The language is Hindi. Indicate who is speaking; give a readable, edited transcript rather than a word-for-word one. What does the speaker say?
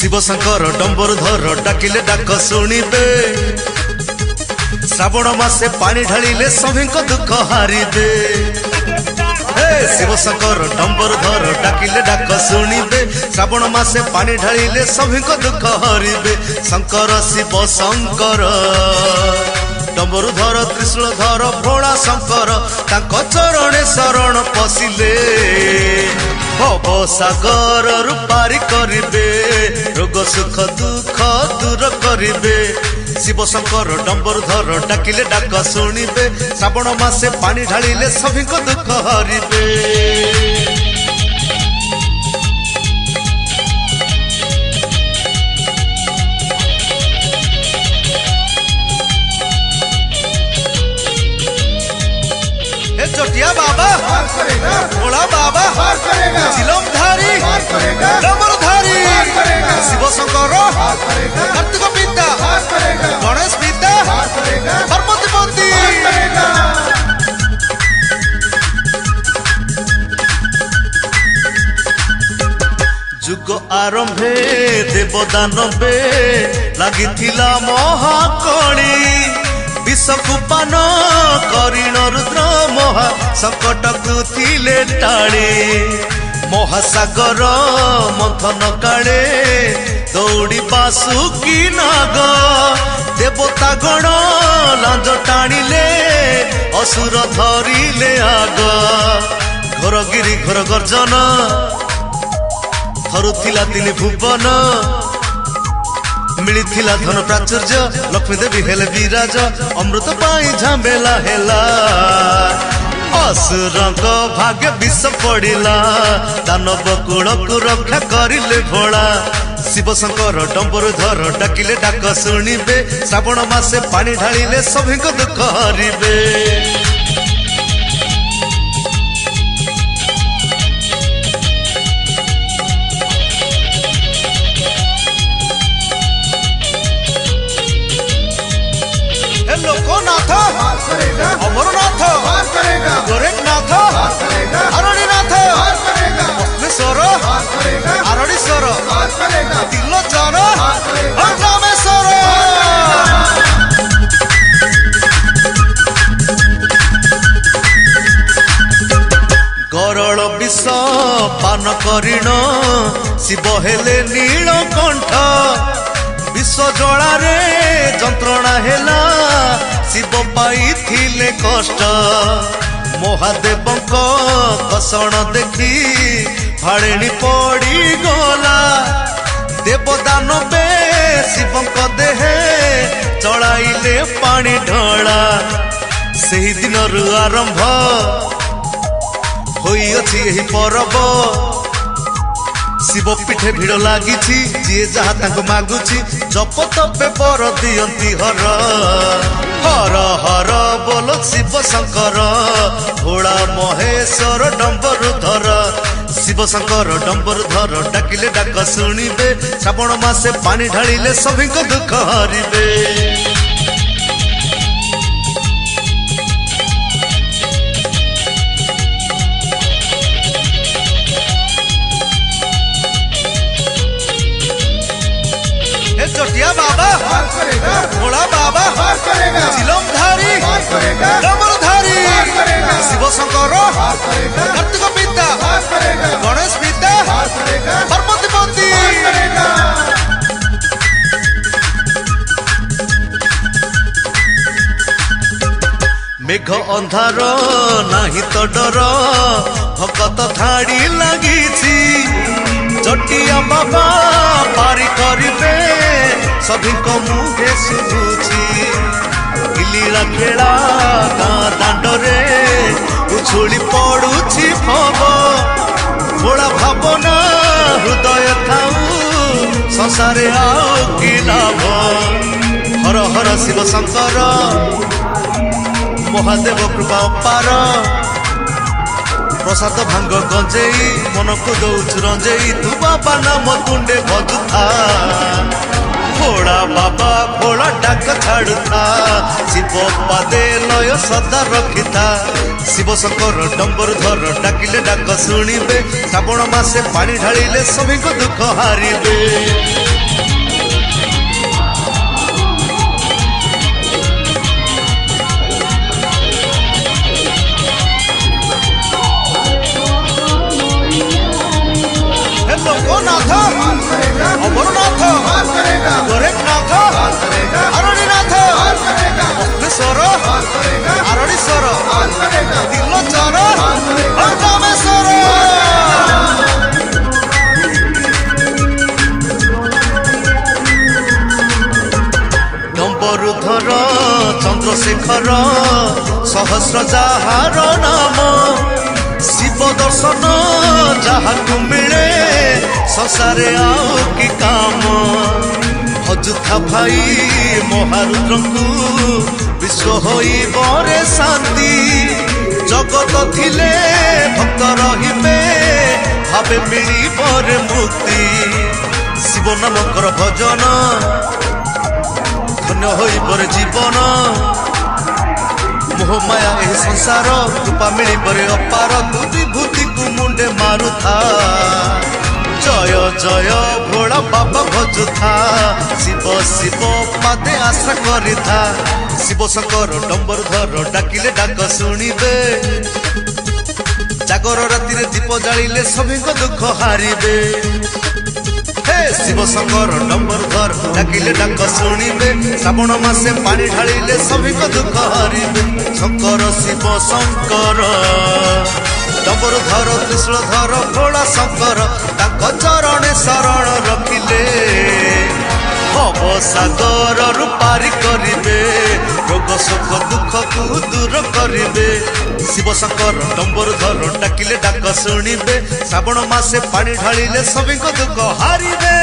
Speaker 1: शिव शंकर डंबरधर डाकिले डाक शुणिबे श्रावण मासे पानी ढालिले सभी दुख हारिबे शिव शंकर डंबरधर डाकिले डाक शुणिबे श्रावण मासे पानी ढालिले सभी दुख हरिबे शंकर शिव शंकर डंबरधर त्रिशूलधर भोला शंकर ताको चरणे शरण पशिले भव सागर रूपारी करिबे रोग सुख दुख दूर करिबे शिव शंकर डंबरधर डाकिले डाक शुणिबे श्रावण मासे पानी ढालिले सभी दुख हरिबे। चटिया बाबा भोला बाबा चिलमधारी डंबरधारी शिव शंकर कार्तिक पिता गणेश पिता पार्वती पति जुग आरंभे देवदानवे लागिथिला महाकली विषकुपान करीण रुद्र महा संकट कुथिले टाळे महासागर मंथन काले दौड़ी बासुकी नाग देवता गण लांज टाणिले असुर धरिले आग घोर गिरी घोर गर्जन थरुथिला तीन भुवन मिलिथिला धन प्राचुर्य लक्ष्मी देवी हेले विराज अमृत पाई झामेला हेला असुरंग भाग्य विष पड़िला दानव कूल को रक्षा करिले भोला शिव शंकर डंबरधर डाकिले डाक शुणिबे श्रावण मासे पानी ढालिले सभी दुख हरिबे। लोकनाथ अमरनाथ गोरखनाथ अरणीनाथ पद्मेश्वर आरणीश्वर तिलोचन रामेश्वर गरल विष पान करीण शिव हेले नीलकंठ विश्व जलारे जंत्रणा हेला शिव पाई थिले कष्ट महादेवंक कषण देखी भाड़ेणी पड़ी गला देवदानवे शिवंक देहे चलाइले पानी ढला सेही दिन आरंभ होई अछि एही परब शिव पीठे भिड़ लगी जी जहा तांको मागुची जप तपे पर दियंती हर हर हर बोल शिव शंकर भोला महेश्वर डंबरधर शिव शंकर डंबरधर डाकिले डाक शुणिबे श्रावण मासे पानी ढालिले सभी दुख हरिबे। चटिया बाबा भोला बाबा चिलमधारी डंबरधारी शिव शंकर कार्तिक पिता गणेश पिता पार्वती पति मेघ अंधार नाही तो डर भगत धाड़ी लगी चटिया बाबा पारी करिबे सभी को मुहे शुभुची गिलीला खेला गाँ दांडरे उछुली पड़ुची भव भोला भावना हृदय थाऊ संसारे आओ कि लाभ हर हर शिव शंकर महादेव कृपा पार प्रसाद भांग गंजेई मन को दौचु रंजेई तू बाबा नाम तुंडे भजुथा भोला बाबा भोला डाक छाड़ुता शिव पादे लय सदा रखिता शिव शंकर डंबरधर डाकिले डाक शुणिबे श्रावण मासे पानी ढालिले सभी दुख हारिबे। ଲୋକନାଥ ଅମରନାଥ ଗୋରେଖନାଥ ଅରଣୀନାଥ ଅଗ୍ନିଶ୍ୱର ଆରଣୀଶ୍ୱର ତିଲୋଚନ ରାମେଶ୍ୱର। ଡମ୍ବରୁଧର ଚନ୍ଦ୍ରଶେଖର ସହସ୍ର ଯାହାର ନାମ ଶିବ ଦର୍ଶନ ଯାହାକୁ ମିଳେ ସଂସାରେ ଆଉ କି କାମ। ଅଯୋଧ୍ୟା ଭାଇ ମହାରୁଦ୍ରଙ୍କୁ ବିଶ୍ୱ ହୋଇବରେ ଶାନ୍ତି ଜଗତ ଥିଲେ ଭକ୍ତ ରହିବେ ଭାବେ ମିଳିବରେ ମୁକ୍ତି। ଶିବ ନାମକର ଭଜନ ଧନ୍ୟ ହୋଇପରେ ଜୀବନ ମୋହମାୟା ଏହି ସଂସାର ରୂପା ମିଳିବରେ ଅପାର ତୁ ବିଭୂତିକୁ ମୁଣ୍ଡେ ମାରୁଥା। ଜୟ ଜୟ ଭୋଳା ବାବା ଭଜୁଥା ଶିବ ଶିବ ପାଦେ ଆଶା କରିଥା। ଶିବ ଶଙ୍କର ଡମ୍ବରୁଧର ଡାକିଲେ ଡାକ ଶୁଣିବେ ଜାଗର ରାତିରେ ଦୀପ ଜାଳିଲେ ସଭିଙ୍କ ଦୁଃଖ ହାରିବେ। ଶିବ ଶଙ୍କର ଡମ୍ବରୁଧର ଡାକିଲେ ଡାକ ଶୁଣିବେ ଶ୍ରାବଣ ମାସେ ପାଣି ଢାଳିଲେ ସଭିଙ୍କ ଦୁଃଖ ହରିବେ। ଶଙ୍କର ଶିବ ଶଙ୍କର ଡମ୍ବରୁଧର ତ୍ରିଶୂଳଧର ଭୋଳା ଶଙ୍କର ତାଙ୍କ ଚରଣେ ଶରଣ ରଖିଲେ ଭବ ସାଗରରୁ ପାରି କରିବେ ରୋଗ ଶୋକ ଦୁଃଖକୁ ଦୂର କରିବେ। ଶିବ ଶଙ୍କର ଡମ୍ବରୁଧର ଡାକିଲେ ଡାକ ଶୁଣିବେ ଶ୍ରାବଣ ମାସେ ପାଣି ଢାଳିଲେ ସଭିଙ୍କ ଦୁଃଖ ହାରିବେ।